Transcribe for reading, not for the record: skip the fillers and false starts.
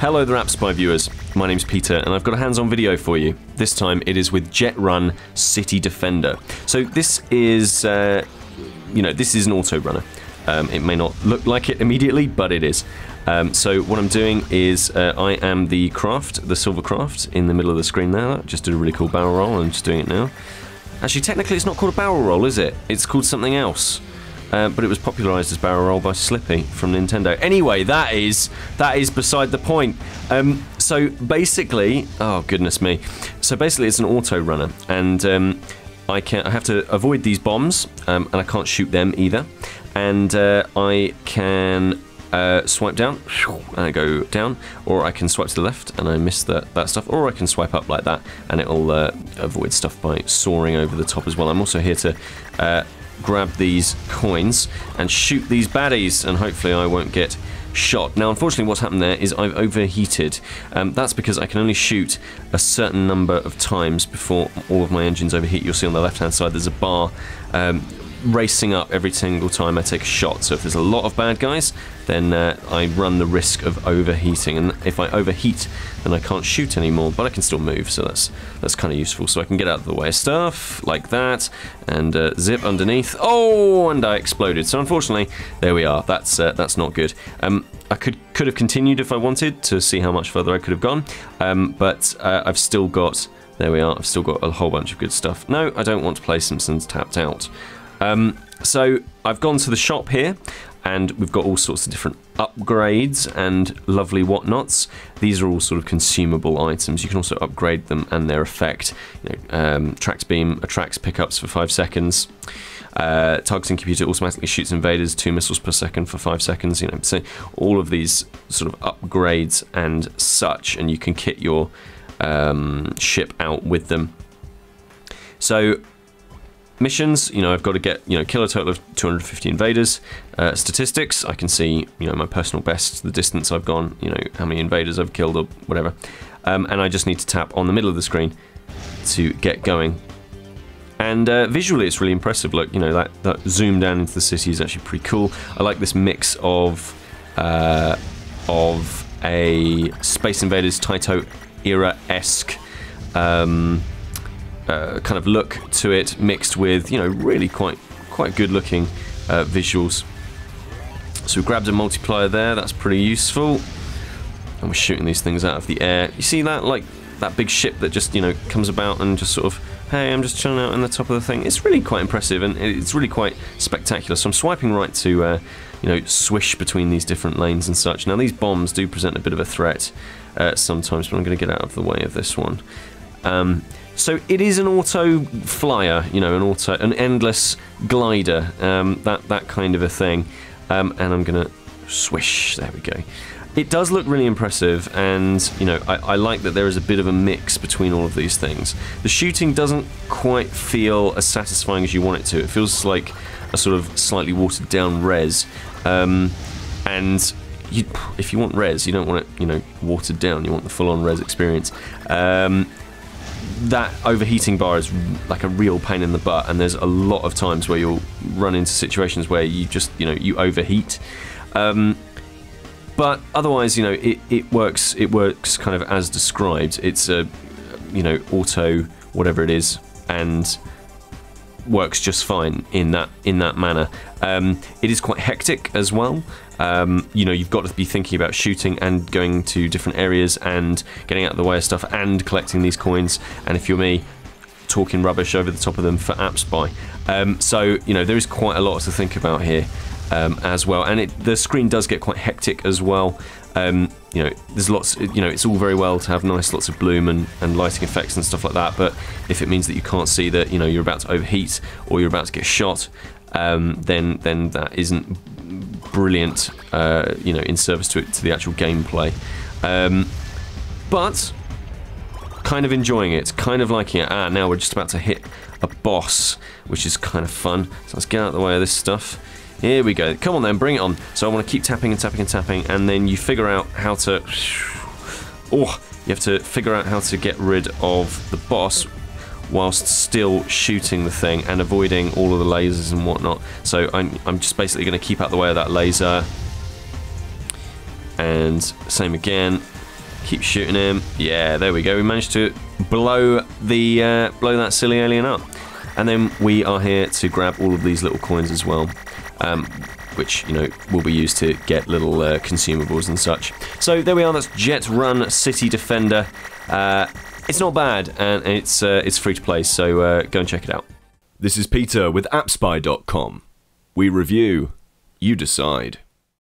Hello there AppSpy viewers, my name's Peter and I've got a hands-on video for you. This time it is with Jet-Run City Defender. So this is, this is an auto runner. It may not look like it immediately, but it is. So what I'm doing is I am the silver craft in the middle of the screen there. Just did a really cool barrel roll, I'm just doing it now. Actually, technically it's not called a barrel roll, is it? It's called something else. But it was popularised as barrel roll by Slippy from Nintendo. Anyway, that is beside the point. So basically, oh goodness me. So basically, it's an auto runner, and I have to avoid these bombs, and I can't shoot them either. And I can swipe down, and I go down, or I can swipe to the left, and I miss that stuff, or I can swipe up like that, and it'll avoid stuff by soaring over the top as well. I'm also here to grab these coins and shoot these baddies, and hopefully I won't get shot. Now unfortunately what's happened there is I've overheated. That's because I can only shoot a certain number of times before all of my engines overheat. You'll see on the left hand side there's a bar racing up every single time I take a shot. So if there's a lot of bad guys, then I run the risk of overheating, and if I overheat then I can't shoot anymore, but I can still move, so that's kind of useful. So I can get out of the way of stuff like that and zip underneath. Oh, and I exploded. So unfortunately there we are. That's not good. I could have continued if I wanted to see how much further I could have gone, but I've still got, there we are, I've still got a whole bunch of good stuff. No, I don't want to play Simpsons Tapped Out. So I've gone to the shop here, and we've got all sorts of different upgrades and lovely whatnots. These are all sort of consumable items. You can also upgrade them and their effect. Trax beam attracts pickups for 5 seconds. Targeting computer automatically shoots invaders 2 missiles per second for 5 seconds. So all of these sort of upgrades and such, and you can kit your ship out with them. So missions, I've got to get, kill a total of 250 invaders. Statistics, I can see, my personal best, the distance I've gone, how many invaders I've killed or whatever. And I just need to tap on the middle of the screen to get going. And visually it's really impressive. Look, that zoom down into the city is actually pretty cool. I like this mix of a Space Invaders Taito era-esque kind of look to it, mixed with really quite good looking visuals. So we grabbed a multiplier there, that's pretty useful, and we're shooting these things out of the air. You see that, like that big ship that just comes about and just sort of, hey, I'm just chilling out in the top of the thing. It's really quite impressive, and it's really quite spectacular. So I'm swiping right to swish between these different lanes and such. Now these bombs do present a bit of a threat sometimes, but I'm going to get out of the way of this one. So it is an auto flyer, an endless glider, that kind of a thing. And I'm gonna swish. There we go. It does look really impressive, and I like that there is a bit of a mix between all of these things. The shooting doesn't quite feel as satisfying as you want it to. It feels like a sort of slightly watered down res, and if you want res, you don't want it watered down. You want the full-on res experience. That overheating bar is like a real pain in the butt, and there's a lot of times where you'll run into situations where you just you overheat, but otherwise it works kind of as described. It's a auto whatever it is, and works just fine in that manner. It is quite hectic as well. You've got to be thinking about shooting and going to different areas and getting out of the way of stuff and collecting these coins, and if you're me, talking rubbish over the top of them for AppSpy. So there is quite a lot to think about here as well, and the screen does get quite hectic as well. There's lots, it's all very well to have lots of bloom and lighting effects and stuff like that, but if it means that you can't see that you're about to overheat or you're about to get shot, then that isn't brilliant, in service to the actual gameplay. But kind of enjoying it, kind of liking it. Now we're just about to hit a boss, which is kind of fun. So let's get out of the way of this stuff. Here we go. Come on then, bring it on. So I want to keep tapping and tapping and tapping, and then you figure out how to... you have to figure out how to get rid of the boss whilst still shooting the thing and avoiding all of the lasers and whatnot. So I'm just basically going to keep out the way of that laser. And same again. Keep shooting him. Yeah, there we go. We managed to blow that silly alien up. And then we are here to grab all of these little coins as well, which, you know, will be used to get little consumables and such. So there we are. That's Jet Run City Defender. It's not bad, and it's free to play. So go and check it out. This is Peter with AppSpy.com. We review, you decide.